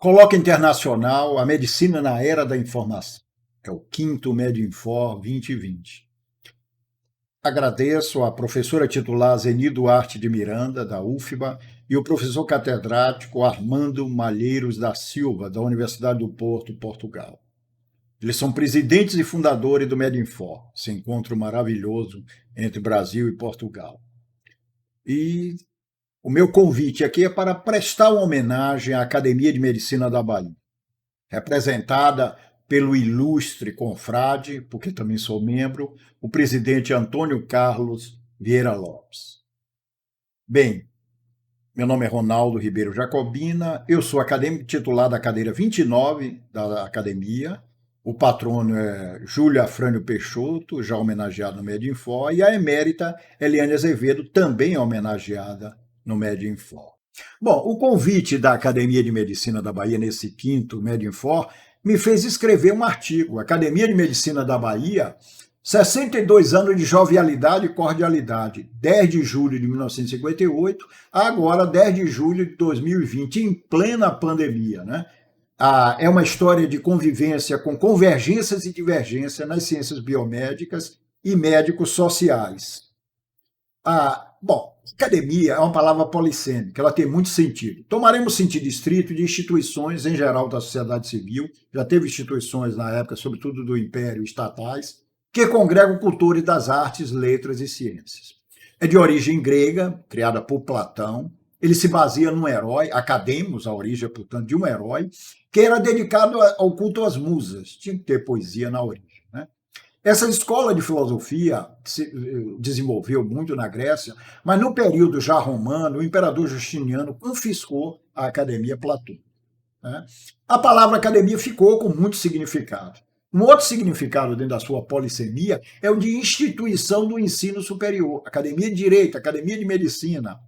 Coloca Internacional, a medicina na era da informação. É o quinto Medinfor 2020. Agradeço à professora titular Zeni Duarte de Miranda, da UFBA, e o professor catedrático Armando Malheiros da Silva, da Universidade do Porto, Portugal. Eles são presidentes e fundadores do Medinfor, esse encontro maravilhoso entre Brasil e Portugal. E o meu convite aqui é para prestar uma homenagem à Academia de Medicina da Bahia, representada pelo ilustre confrade, porque também sou membro, o presidente Antônio Carlos Vieira Lopes. Bem, meu nome é Ronaldo Ribeiro Jacobina, eu sou acadêmico titular da cadeira 29 da academia, o patrono é Júlio Afrânio Peixoto, já homenageado no Medinfor, e a emérita Eliane Azevedo, também homenageada no Medinfor. Bom, o convite da Academia de Medicina da Bahia nesse quinto Medinfor me fez escrever um artigo, Academia de Medicina da Bahia, 62 anos de jovialidade e cordialidade, 10 de julho de 1958, agora 10 de julho de 2020, em plena pandemia, né? É uma história de convivência com convergências e divergências nas ciências biomédicas e médicos sociais. Bom, academia é uma palavra polissêmica, ela tem muito sentido. Tomaremos sentido estrito de instituições em geral da sociedade civil, já teve instituições na época, sobretudo do Império, estatais, que congregam cultores das artes, letras e ciências. É de origem grega, criada por Platão. Ele se baseia num herói, academos, a origem, portanto, de um herói, que era dedicado ao culto às musas. Tinha que ter poesia na origem, né? Essa escola de filosofia se desenvolveu muito na Grécia, mas no período já romano, o imperador Justiniano confiscou a Academia Platônica, né? A palavra academia ficou com muito significado. Um outro significado dentro da sua polissemia é o de instituição do ensino superior, academia de direito, academia de medicina.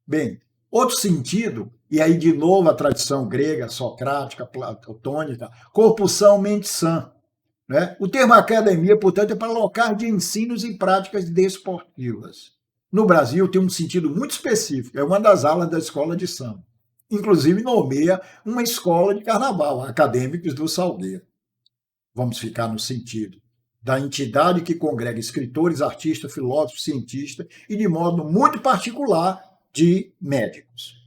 Bem, outro sentido, e aí de novo a tradição grega, socrática, platônica, corpus são, mente sã, né? O termo academia, portanto, é para local de ensinos e práticas desportivas. No Brasil tem um sentido muito específico, é uma das aulas da escola de samba. Inclusive nomeia uma escola de carnaval, Acadêmicos do Salgueiro. Vamos ficar no sentido da entidade que congrega escritores, artistas, filósofos, cientistas e, de modo muito particular, de médicos.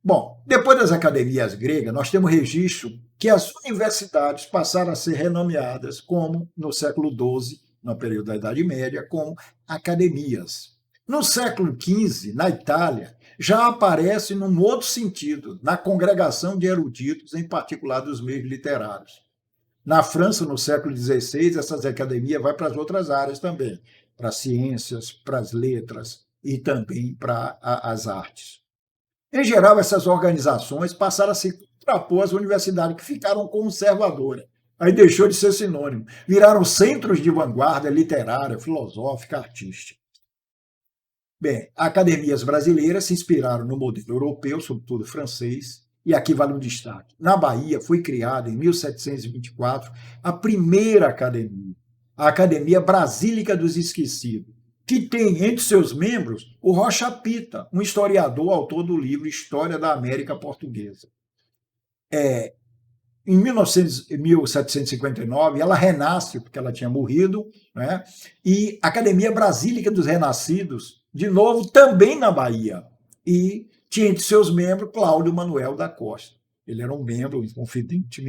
Bom, depois das academias gregas, nós temos registro que as universidades passaram a ser renomeadas como, no século XII, no período da Idade Média, como academias. No século XV, na Itália, já aparece num outro sentido, na congregação de eruditos, em particular dos meios literários. Na França, no século XVI, essas academias vão para as outras áreas também, para as ciências, para as letras e também para as artes. Em geral, essas organizações passaram a se contrapor às universidades, que ficaram conservadoras. Aí deixou de ser sinônimo. Viraram centros de vanguarda literária, filosófica, artística. Bem, academias brasileiras se inspiraram no modelo europeu, sobretudo francês, e aqui vale um destaque. Na Bahia foi criada, em 1724, a primeira academia, a Academia Brasílica dos Esquecidos, que tem entre seus membros o Rocha Pita, um historiador, autor do livro História da América Portuguesa. Em 1759, ela renasce, porque ela tinha morrido, né? E a Academia Brasílica dos Renascidos, de novo, também na Bahia, e tinha entre seus membros Cláudio Manuel da Costa. Ele era um membro, um confidente.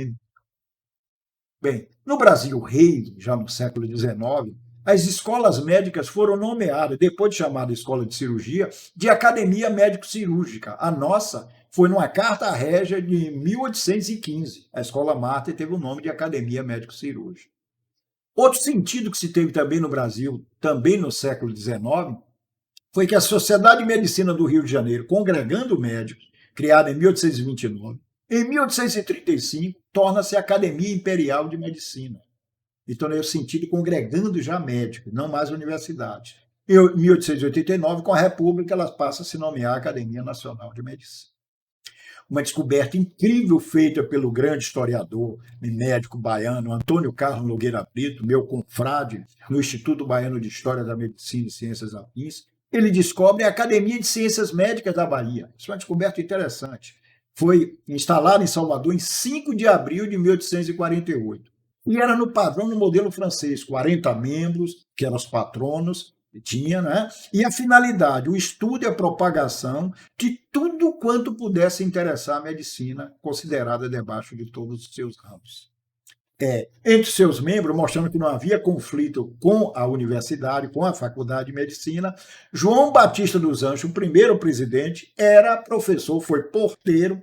Bem, no Brasil rei, já no século XIX, as escolas médicas foram nomeadas, depois de chamada Escola de Cirurgia, de Academia Médico-Cirúrgica. A nossa foi numa carta régia de 1815. A Escola Mater teve o nome de Academia Médico-Cirúrgica. Outro sentido que se teve também no Brasil, também no século XIX, foi que a Sociedade de Medicina do Rio de Janeiro, congregando médicos, criada em 1829, em 1835, torna-se a Academia Imperial de Medicina. Então, nesse sentido, congregando já médicos, não mais universidades. Em 1889, com a República, ela passa a se nomear Academia Nacional de Medicina. Uma descoberta incrível feita pelo grande historiador e médico baiano Antônio Carlos Nogueira Brito, meu confrade no Instituto Baiano de História da Medicina e Ciências Afins. Ele descobre a Academia de Ciências Médicas da Bahia. Isso é uma descoberta interessante. Foi instalada em Salvador em 5 de abril de 1848. E era no padrão, no modelo francês, 40 membros, que eram os patronos, tinha, né? E a finalidade, o estudo e a propagação de tudo quanto pudesse interessar a medicina, considerada debaixo de todos os seus ramos. Entre seus membros, mostrando que não havia conflito com a universidade, com a faculdade de medicina, João Batista dos Anjos, o primeiro presidente, era professor, foi porteiro,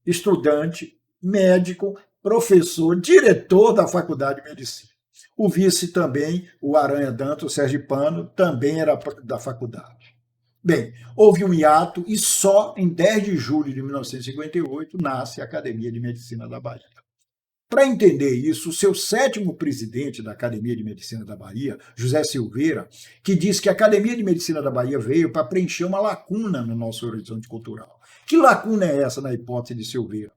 estudante, médico, professor, diretor da faculdade de medicina. O vice também, o Aranha Dantas, o sergipano, também era da faculdade. Bem, houve um hiato e só em 10 de julho de 1958 nasce a Academia de Medicina da Bahia. Para entender isso, o seu 7º presidente da Academia de Medicina da Bahia, José Silveira, que diz que a Academia de Medicina da Bahia veio para preencher uma lacuna no nosso horizonte cultural. Que lacuna é essa na hipótese de Silveira?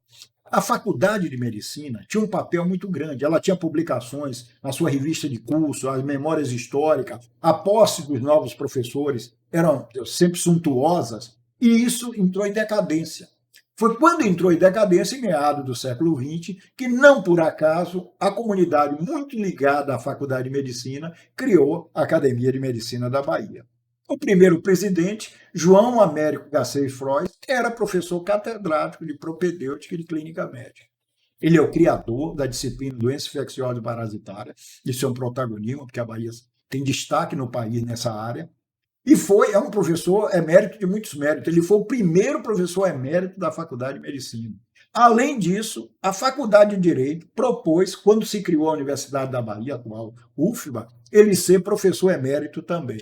A Faculdade de Medicina tinha um papel muito grande. Ela tinha publicações na sua revista de curso, as memórias históricas, a posse dos novos professores eram sempre suntuosas, e isso entrou em decadência. Foi quando entrou em decadência, em meados do século XX, que, não por acaso, a comunidade muito ligada à Faculdade de Medicina criou a Academia de Medicina da Bahia. O primeiro presidente, João Américo Garcês Frois, era professor catedrático de propedêutica e de clínica médica. Ele é o criador da disciplina de doença infecciosa e parasitária, isso é um protagonismo, porque a Bahia tem destaque no país nessa área. E é um professor emérito de muitos méritos. Ele foi o primeiro professor emérito da Faculdade de Medicina. Além disso, a Faculdade de Direito propôs, quando se criou a Universidade da Bahia, atual UFBA, ele ser professor emérito também.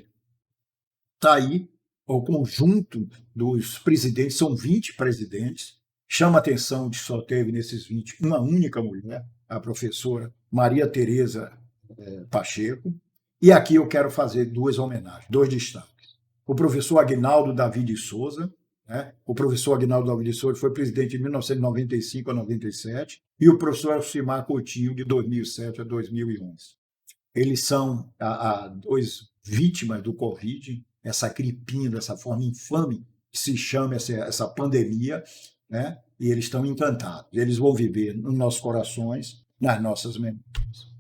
Está aí o conjunto dos presidentes, são 20 presidentes. Chama a atenção de que só teve nesses 20 uma única mulher, a professora Maria Tereza Pacheco. E aqui eu quero fazer 2 homenagens, 2 destaques. O professor Aguinaldo Davi de Souza, né? O professor Aguinaldo Davi de Souza foi presidente de 1995 a 97, e o professor Elcimar Coutinho, de 2007 a 2011. Eles são 2 vítimas do Covid, essa gripinha, dessa forma infame que se chama essa pandemia, né? E eles estão encantados. Eles vão viver nos nossos corações, nas nossas memórias.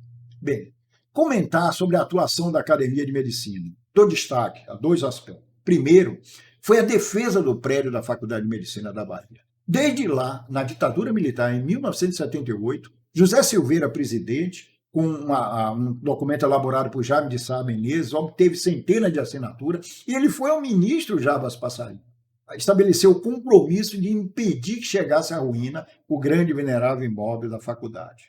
Bem, comentar sobre a atuação da Academia de Medicina. Dou destaque a 2 aspectos. Primeiro, foi a defesa do prédio da Faculdade de Medicina da Bahia. Desde lá, na ditadura militar, em 1978, José Silveira, presidente, com um documento elaborado por Jaime de Sá Menezes, obteve centenas de assinaturas, e ele foi ao ministro Jarbas Passarinho. Estabeleceu o compromisso de impedir que chegasse à ruína o grande e venerável imóvel da faculdade.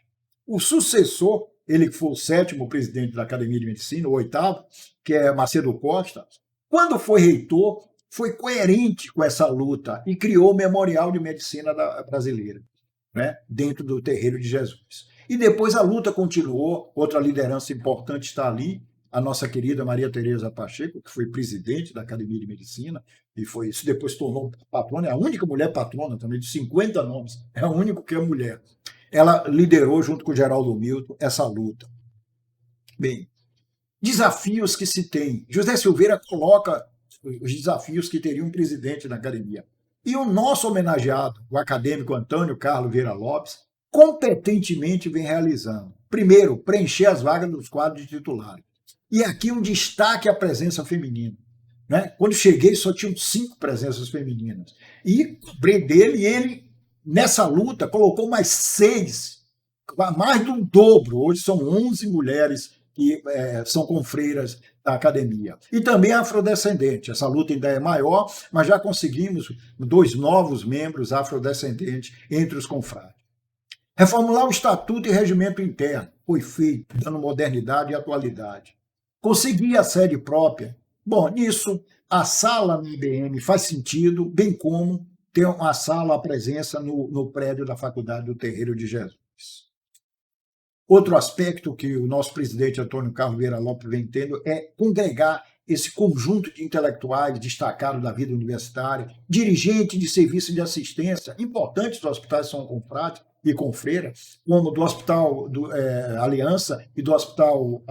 O sucessor, ele que foi o 7º presidente da Academia de Medicina, o 8º, que é Macedo Costa, quando foi reitor, foi coerente com essa luta e criou o Memorial de Medicina Brasileira, né, dentro do Terreiro de Jesus. E depois a luta continuou, outra liderança importante está ali, a nossa querida Maria Tereza Pacheco, que foi presidente da Academia de Medicina, e foi isso, depois tornou patrona, é a única mulher patrona também, de 50 nomes, é a única que é mulher. Ela liderou, junto com o Geraldo Milton, essa luta. Bem, desafios que se tem. José Silveira coloca os desafios que teria um presidente da academia. E o nosso homenageado, o acadêmico Antônio Carlos Vieira Lopes, competentemente vem realizando. Primeiro, preencher as vagas dos quadros de titulares. E aqui um destaque à presença feminina. Né? Quando cheguei, só tinham 5 presenças femininas. E cobrei dele, e ele, nessa luta, colocou mais 6, mais do dobro. Hoje são 11 mulheres que são confreiras da academia. E também afrodescendente. Essa luta ainda é maior, mas já conseguimos 2 novos membros afrodescendentes entre os confrades. Reformular o estatuto e regimento interno. Foi feito, dando modernidade e atualidade. Conseguir a sede própria. Bom, nisso, a sala no IBM faz sentido, bem como ter uma sala, a presença no prédio da Faculdade do Terreiro de Jesus. Outro aspecto que o nosso presidente Antônio Carlos Vieira Lopes vem tendo é congregar esse conjunto de intelectuais destacados da vida universitária, dirigentes de serviço de assistência, importantes dos hospitais São Confrades, e Confreira, como do Hospital Aliança e do Hospital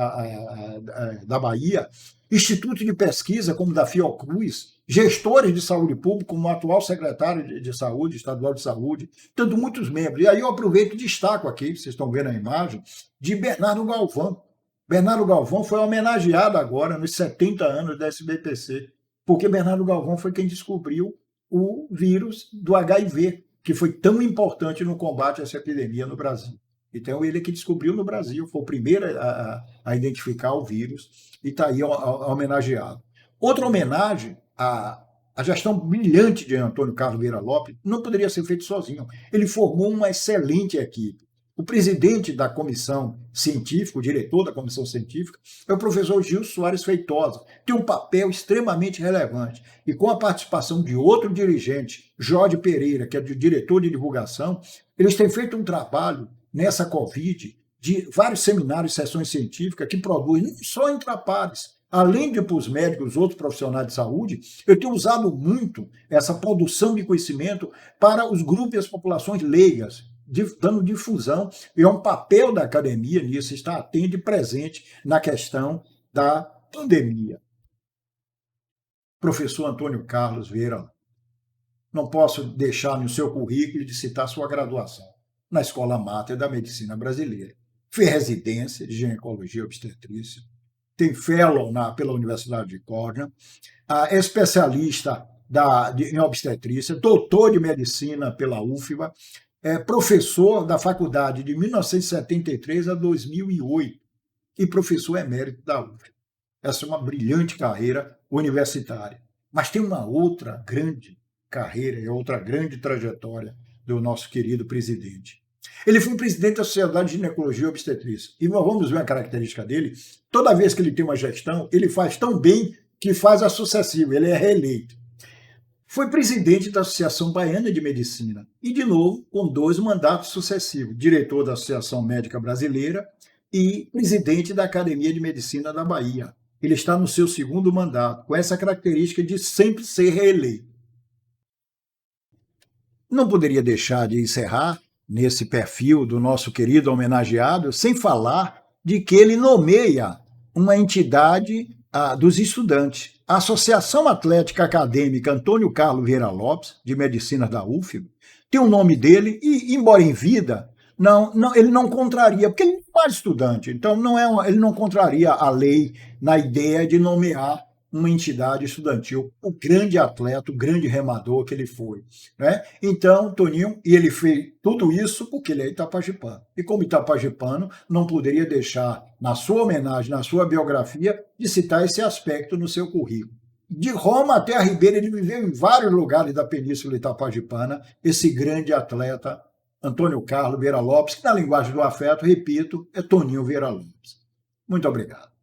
da Bahia, institutos de pesquisa como da Fiocruz, gestores de saúde pública, como o atual secretário de Saúde, estadual de saúde, tanto muitos membros. E aí eu aproveito e destaco aqui, vocês estão vendo a imagem, de Bernardo Galvão. Bernardo Galvão foi homenageado agora nos 70 anos da SBPC, porque Bernardo Galvão foi quem descobriu o vírus do HIV, que foi tão importante no combate a essa epidemia no Brasil. Então, ele é que descobriu no Brasil, foi o primeiro a identificar o vírus e está aí homenageado. Outra homenagem à gestão brilhante de Antônio Carlos Vieira Lopes não poderia ser feito sozinho. Ele formou uma excelente equipe. O presidente da comissão científica, o diretor da comissão científica, é o professor Gilson Soares Feitosa. Tem um papel extremamente relevante. E com a participação de outro dirigente, Jorge Pereira, que é o diretor de divulgação, eles têm feito um trabalho nessa Covid de vários seminários e sessões científicas que produzem não só entre pares, além de para os médicos, outros profissionais de saúde, eu tenho usado muito essa produção de conhecimento para os grupos e as populações leigas, dando difusão, e é um papel da academia nisso, estar atento e presente na questão da pandemia. Professor Antônio Carlos Vieira, não posso deixar no seu currículo de citar sua graduação na Escola Mater da Medicina Brasileira. Fez residência de ginecologia e obstetrícia, tem fellow pela Universidade de Cornell, é especialista em obstetrícia, doutor de medicina pela UFBA, é professor da faculdade de 1973 a 2008 e professor emérito da UFBA. Essa é uma brilhante carreira universitária. Mas tem uma outra grande carreira e outra grande trajetória do nosso querido presidente. Ele foi presidente da Sociedade de Ginecologia e Obstetrícia. E nós vamos ver a característica dele. Toda vez que ele tem uma gestão, ele faz tão bem que faz a sucessiva, ele é reeleito. Foi presidente da Associação Baiana de Medicina e, de novo, com 2 mandatos sucessivos, diretor da Associação Médica Brasileira e presidente da Academia de Medicina da Bahia. Ele está no seu 2º mandato, com essa característica de sempre ser reeleito. Não poderia deixar de encerrar nesse perfil do nosso querido homenageado sem falar de que ele nomeia uma entidade dos estudantes. A Associação Atlética Acadêmica Antônio Carlos Vieira Lopes, de Medicina da UFBA, tem o nome dele e, embora em vida, ele não contraria, porque ele não é mais estudante, então ele não contraria a lei na ideia de nomear uma entidade estudantil, o grande atleta, o grande remador que ele foi. Né? Então, Toninho, e ele fez tudo isso porque ele é itapajipano. E como itapajipano, não poderia deixar, na sua homenagem, na sua biografia, de citar esse aspecto no seu currículo. De Roma até a Ribeira, ele viveu em vários lugares da Península Itapajipana, esse grande atleta, Antônio Carlos Vieira Lopes, que na linguagem do afeto, repito, é Toninho Vieira Lopes. Muito obrigado.